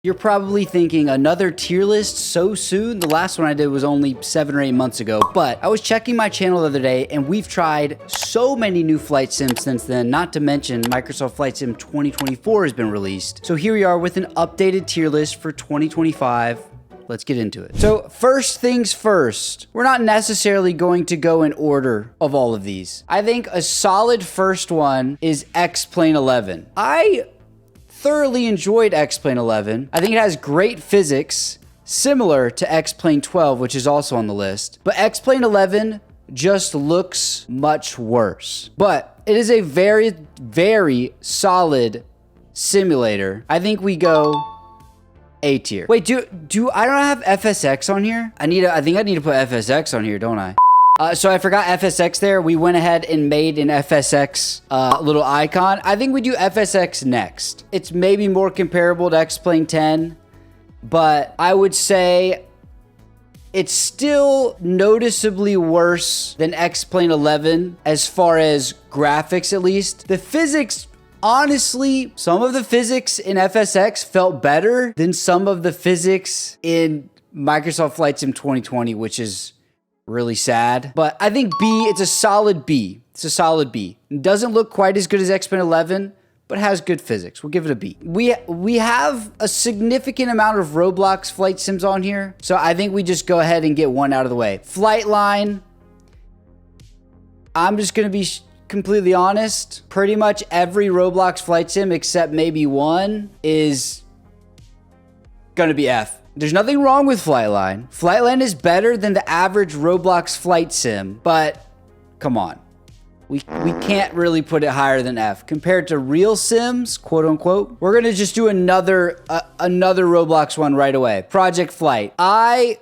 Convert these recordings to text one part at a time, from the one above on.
You're probably thinking, another tier list so soon? The last one I did was only 7 or 8 months ago, but I was checking my channel the other day and we've tried so many new flight sims since then, not to mention Microsoft Flight Sim 2024 has been released. So here we are with an updated tier list for 2025. Let's get into it. So first things first, we're not necessarily going to go in order of all of these. I think a solid first one is X-Plane 11. I thoroughly enjoyed X-Plane 11. I think it has great physics, similar to X-Plane 12, which is also on the list. But X-Plane 11 just looks much worse. But it is a very, very solid simulator. I think we go A tier. Wait, do I don't have FSX on here? I think I need to put FSX on here, don't I? So I forgot FSX there. We went ahead and made an FSX little icon. I think we do FSX next. It's maybe more comparable to X-Plane 10, but I would say it's still noticeably worse than X-Plane 11 as far as graphics, at least. The physics, honestly, some of the physics in FSX felt better than some of the physics in Microsoft Flight Sim 2020, which is really sad. But I think B, it's a solid B. It's a solid B. It doesn't look quite as good as X-Plane 11, but has good physics. We'll give it a B. We have a significant amount of Roblox flight sims on here, so I think we just go ahead and get one out of the way. Flightline, I'm just gonna be completely honest. Pretty much every Roblox flight sim except maybe one is gonna be F. There's nothing wrong with Flightline. Flightline is better than the average Roblox flight sim, but come on. We can't really put it higher than F. Compared to real sims, quote unquote, we're gonna just do another Roblox one right away. Project Flight. I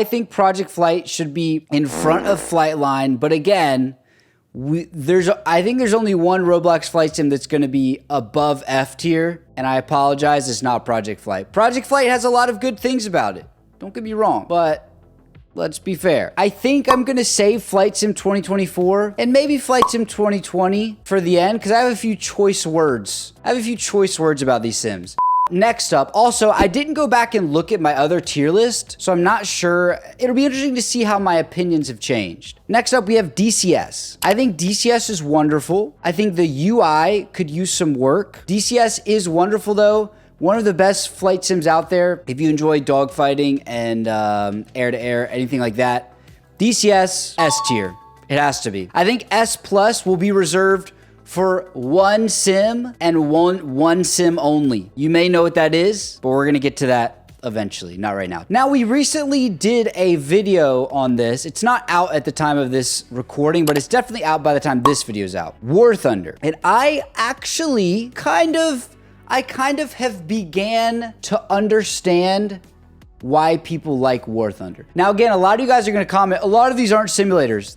think Project Flight should be in front of Flightline, but again, I think there's only one Roblox flight sim that's going to be above F tier, and I apologize, it's not Project Flight. Project Flight has a lot of good things about it. Don't get me wrong, but let's be fair. I think I'm going to save Flight Sim 2024 and maybe Flight Sim 2020 for the end because I have a few choice words. About these sims. Next up, also, I didn't go back and look at my other tier list, so I'm not sure. It'll be interesting to see how my opinions have changed. Next up, we have DCS. I think DCS is wonderful. I think the UI could use some work. DCS is wonderful, though. One of the best flight sims out there. If you enjoy dogfighting and air-to-air, anything like that, DCS, S tier. It has to be. I think S plus will be reserved for one sim and one sim only. You may know what that is, but we're gonna get to that eventually, not right now. Now, we recently did a video on this. It's not out at the time of this recording, but it's definitely out by the time this video is out. War Thunder. And I actually kind of have began to understand why people like War Thunder. Now, again, a lot of you guys are gonna comment, a lot of these aren't simulators.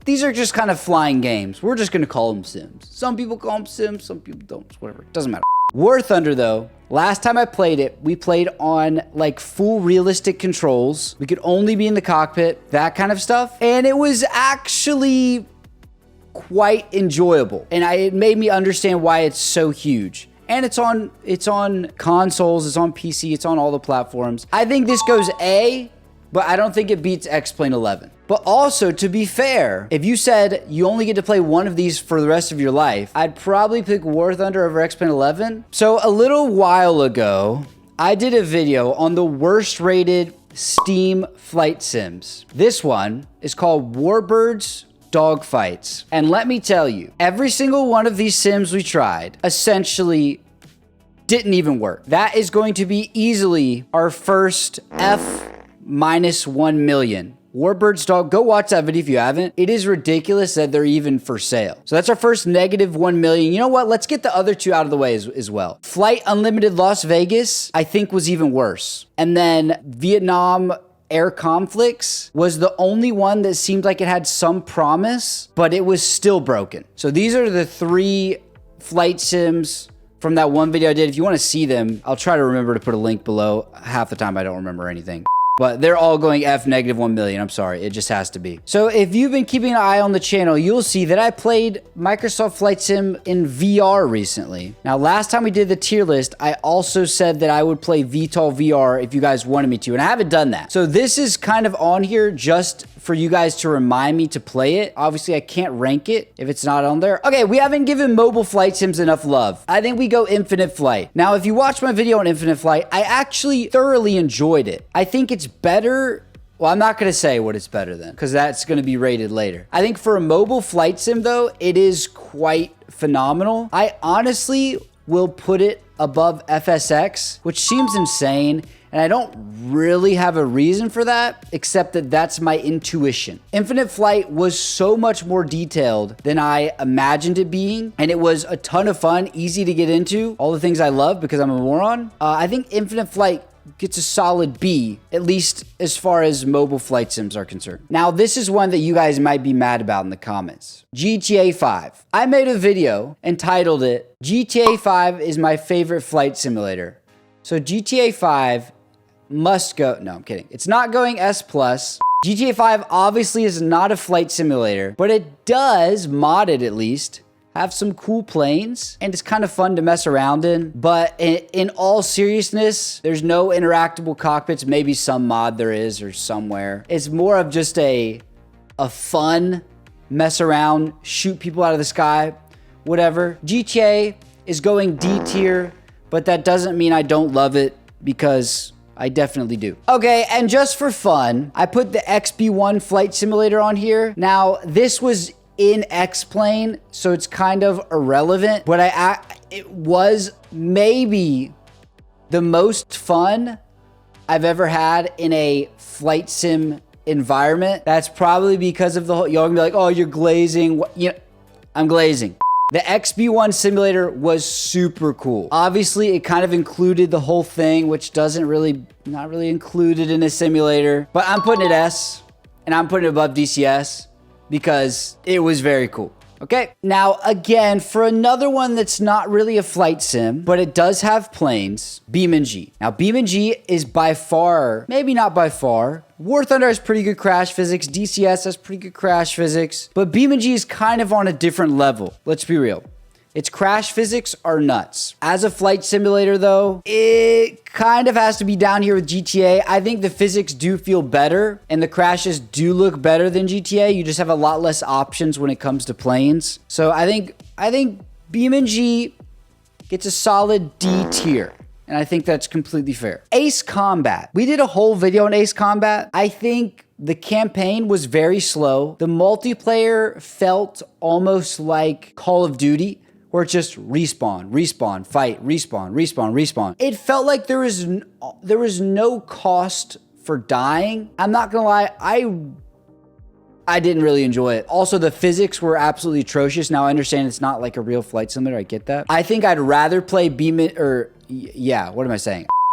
These are just kind of flying games. We're just going to call them sims. Some people call them sims, some people don't, whatever. It doesn't matter. War Thunder, though, last time I played it, we played on like full realistic controls. We could only be in the cockpit, that kind of stuff. And it was actually quite enjoyable. And it made me understand why it's so huge. And it's on consoles, it's on PC, it's on all the platforms. I think this goes A, but I don't think it beats X-Plane 11. But also, to be fair, if you said you only get to play one of these for the rest of your life, I'd probably pick War Thunder over X-Plane 11. So a little while ago, I did a video on the worst rated Steam flight sims. This one is called Warbirds Dogfights. And let me tell you, every single one of these sims we tried essentially didn't even work. That is going to be easily our first F minus 1 million. Warbirds Dog, go watch that video if you haven't. It is ridiculous that they're even for sale. So that's our first negative 1 million. You know what? Let's get the other two out of the way as well. Flight Unlimited Las Vegas, I think, was even worse. And then Vietnam Air Conflicts was the only one that seemed like it had some promise, but it was still broken. So these are the three flight sims from that one video I did. If you want to see them, I'll try to remember to put a link below. Half the time I don't remember anything. but they're all going F negative 1 million. I'm sorry. It just has to be. So if you've been keeping an eye on the channel, you'll see that I played Microsoft Flight Sim in VR recently. Now, last time we did the tier list, I also said that I would play VTOL VR if you guys wanted me to, and I haven't done that. So this is kind of on here just for you guys to remind me to play it. Obviously, I can't rank it if it's not on there. Okay, we haven't given mobile flight sims enough love. I think we go Infinite Flight. Now, if you watch my video on Infinite Flight, I actually thoroughly enjoyed it. I think it's better. Well, I'm not going to say what it's better than, because that's going to be rated later. I think for a mobile flight sim, though, it is quite phenomenal. I honestly will put it above FSX, which seems insane. And I don't really have a reason for that, except that that's my intuition. Infinite Flight was so much more detailed than I imagined it being. And it was a ton of fun, easy to get into. All the things I love because I'm a moron. I think Infinite Flight gets a solid B, at least as far as mobile flight sims are concerned. Now, this is one that you guys might be mad about in the comments. GTA 5. I made a video entitled it, GTA 5 is my favorite flight simulator. So GTA 5 must go, no, I'm kidding. It's not going S+. GTA 5 obviously is not a flight simulator, but it does, modded at least, have some cool planes, and it's kind of fun to mess around in. But in all seriousness, there's no interactable cockpits. Maybe some mod there is or somewhere. It's more of just a fun mess around, shoot people out of the sky, whatever. GTA is going D tier, but that doesn't mean I don't love it, because I definitely do. Okay, and just for fun, I put the XB1 flight simulator on here. Now, this was in X-Plane, so it's kind of irrelevant, but it was maybe the most fun I've ever had in a flight sim environment. That's probably because of the whole, y'all gonna be like, oh, you're glazing. You know, I'm glazing. The XB1 simulator was super cool. Obviously, it kind of included the whole thing, which not really included in a simulator, but I'm putting it S, and I'm putting it above DCS because it was very cool. Okay, now again, for another one that's not really a flight sim, but it does have planes, BeamNG. Now, BeamNG is by far, maybe not by far, War Thunder has pretty good crash physics, DCS has pretty good crash physics, but BeamNG is kind of on a different level. Let's be real. Its crash physics are nuts. As a flight simulator, though, it kind of has to be down here with GTA. I think the physics do feel better, and the crashes do look better than GTA. You just have a lot less options when it comes to planes. So I think BeamNG gets a solid D tier. And I think that's completely fair. Ace Combat. We did a whole video on Ace Combat. I think the campaign was very slow. The multiplayer felt almost like Call of Duty, where it's just respawn, fight, respawn. It felt like there was no cost for dying. I'm not gonna lie, I didn't really enjoy it. Also, the physics were absolutely atrocious. Now, I understand it's not like a real flight simulator. I get that. I think I'd rather play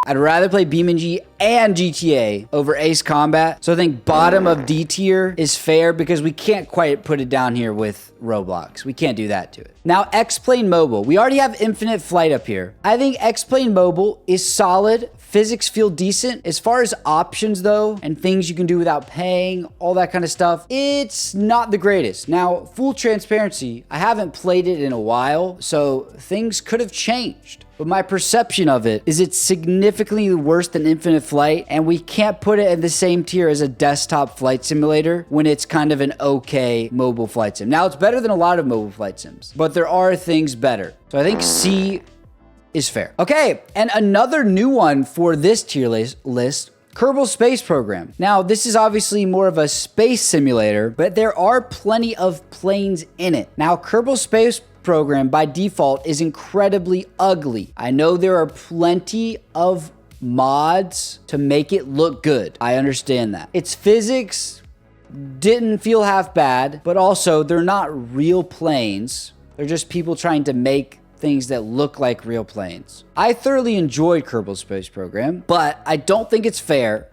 I'd rather play BeamNG and GTA over Ace Combat. So I think bottom of D tier is fair because we can't quite put it down here with Roblox. We can't do that to it. Now, X-Plane Mobile. We already have Infinite Flight up here. I think X-Plane Mobile is solid. Physics feel decent. As far as options, though, and things you can do without paying, all that kind of stuff, it's not the greatest. Now, full transparency, I haven't played it in a while, so things could have changed. But my perception of it is it's significantly worse than Infinite Flight, and we can't put it in the same tier as a desktop flight simulator when it's kind of an okay mobile flight sim. Now, it's better than a lot of mobile flight sims, but there are things better. So I think C is fair. Okay, and another new one for this tier list, Kerbal Space Program. Now, this is obviously more of a space simulator, but there are plenty of planes in it. Now, Kerbal Space Program by default is incredibly ugly. I know there are plenty of mods to make it look good. I understand that. Its physics didn't feel half bad, but also they're not real planes. They're just people trying to make things that look like real planes. I thoroughly enjoyed Kerbal Space Program, but I don't think it's fair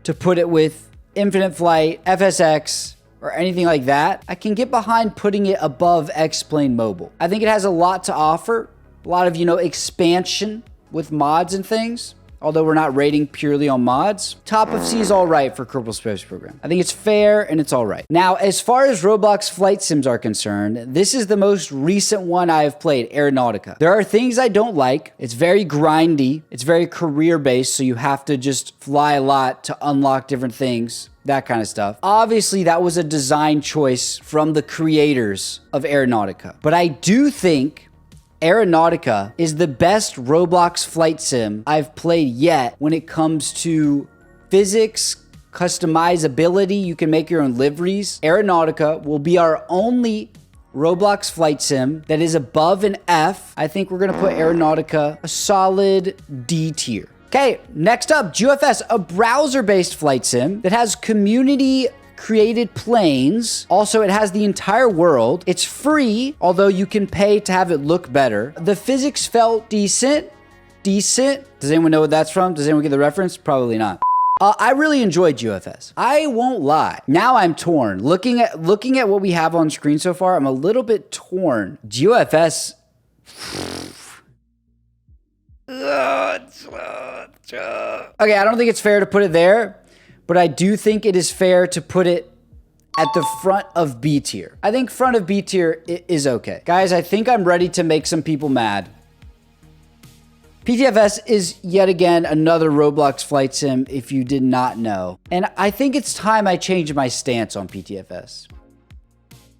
to put it with Infinite Flight, FSX, or anything like that. I can get behind putting it above X-Plane Mobile. I think it has a lot to offer, a lot of, expansion with mods and things. although we're not rating purely on mods. Top of C is all right for Kerbal Space Program. I think it's fair and it's all right. Now, as far as Roblox flight sims are concerned, this is the most recent one I have played, Aeronautica. There are things I don't like. It's very grindy. It's very career-based, so you have to just fly a lot to unlock different things. That kind of stuff. Obviously, that was a design choice from the creators of Aeronautica. But I do think Aeronautica is the best Roblox flight sim I've played yet when it comes to physics, customizability. You can make your own liveries. Aeronautica will be our only Roblox flight sim that is above an F. I think we're going to put Aeronautica a solid D tier. Okay, next up, GeoFS, a browser-based flight sim that has community-created planes. Also, it has the entire world. It's free, although you can pay to have it look better. The physics felt decent. Decent. Does anyone know what that's from? Does anyone get the reference? Probably not. I really enjoyed GeoFS. I won't lie. Now I'm torn. Looking at what we have on screen so far, I'm a little bit torn. GeoFS... Okay, I don't think it's fair to put it there, but I do think it is fair to put it at the front of B tier. I think front of B tier is okay. Guys, I think I'm ready to make some people mad. PTFS is yet again another Roblox flight sim if you did not know. And I think it's time I change my stance on PTFS.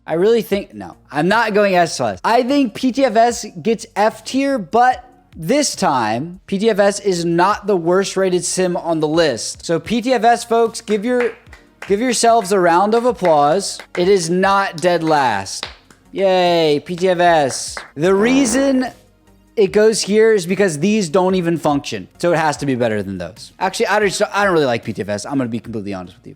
I really think, no, I'm not going S+. I think PTFS gets F tier, but this time, PTFS is not the worst rated sim on the list. So PTFS folks, give yourselves a round of applause. It is not dead last. Yay, PTFS. The reason it goes here is because these don't even function. So it has to be better than those. Actually, I don't really like PTFS. I'm gonna be completely honest with you.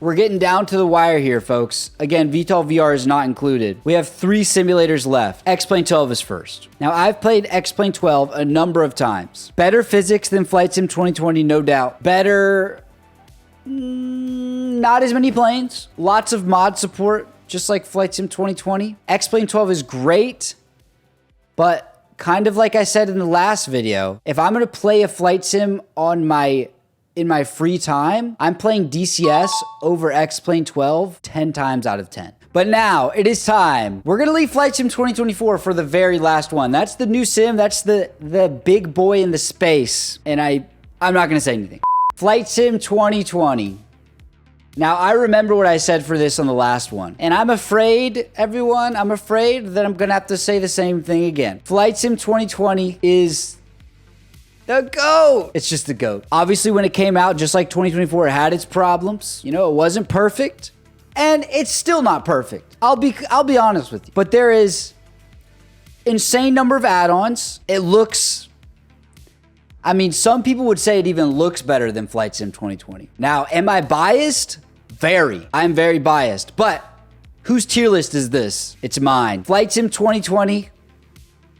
We're getting down to the wire here, folks. Again, VTOL VR is not included. We have 3 simulators left. X-Plane 12 is first. Now, I've played X-Plane 12 a number of times. Better physics than Flight Sim 2020, no doubt. Better... not as many planes. Lots of mod support, just like Flight Sim 2020. X-Plane 12 is great, but kind of like I said in the last video, if I'm going to play a flight sim in my free time, I'm playing DCS over X-Plane 12 10 times out of 10. But now it is time. We're gonna leave Flight Sim 2024 for the very last one. That's the new sim. That's the big boy in the space. And I'm not gonna say anything. Flight Sim 2020. Now, I remember what I said for this on the last one. And I'm afraid, everyone, I'm afraid that I'm gonna have to say the same thing again. Flight Sim 2020 is the GOAT. It's just the GOAT. Obviously, when it came out, just like 2024, it had its problems. You know, it wasn't perfect. And it's still not perfect. I'll be honest with you. But there is insane number of add-ons. It looks... I mean, some people would say it even looks better than Flight Sim 2020. Now, am I biased? Very. I'm very biased. But whose tier list is this? It's mine. Flight Sim 2020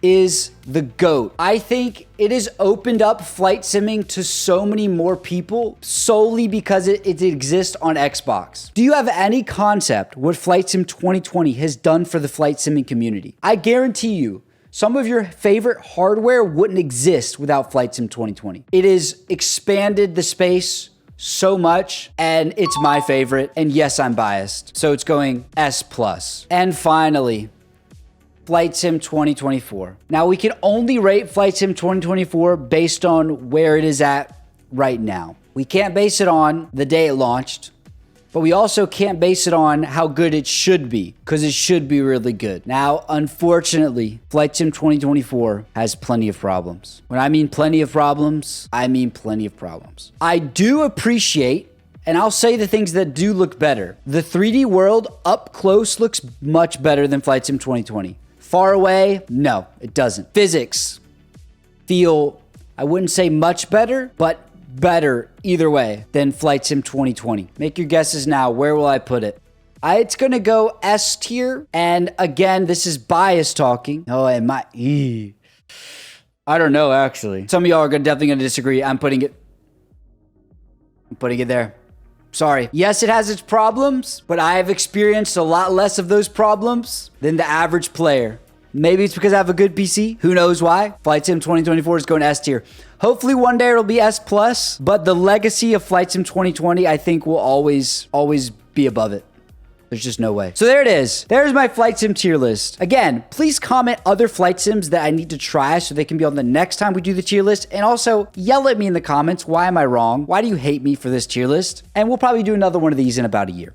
is the GOAT. I think it has opened up flight simming to so many more people solely because it exists on Xbox. Do you have any concept what Flight Sim 2020 has done for the flight simming community? I guarantee you, some of your favorite hardware wouldn't exist without Flight Sim 2020. It has expanded the space so much, and it's my favorite. And yes, I'm biased. So it's going S+. And finally, Flight Sim 2024. Now, we can only rate Flight Sim 2024 based on where it is at right now. We can't base it on the day it launched, but we also can't base it on how good it should be, because it should be really good. Now, unfortunately, Flight Sim 2024 has plenty of problems. When I mean plenty of problems, I mean plenty of problems. I do appreciate, and I'll say the things that do look better. The 3D world up close looks much better than Flight Sim 2020. Far away, no, it doesn't. Physics feel, I wouldn't say much better, but better either way than Flight Sim 2020. Make your guesses now. Where will I put it? It's gonna go S tier. And again, this is bias talking. Oh, it might. I don't know, actually. Some of y'all are definitely gonna disagree. I'm putting it there. Sorry. Yes, it has its problems, but I have experienced a lot less of those problems than the average player. Maybe it's because I have a good PC. Who knows why? Flight Sim 2024 is going to S tier. Hopefully one day it'll be S+, but the legacy of Flight Sim 2020, I think, will always be above it. There's just no way. So there it is. There's my Flight Sim tier list. Again, please comment other Flight Sims that I need to try so they can be on the next time we do the tier list. And also yell at me in the comments. Why am I wrong? Why do you hate me for this tier list? And we'll probably do another one of these in about a year.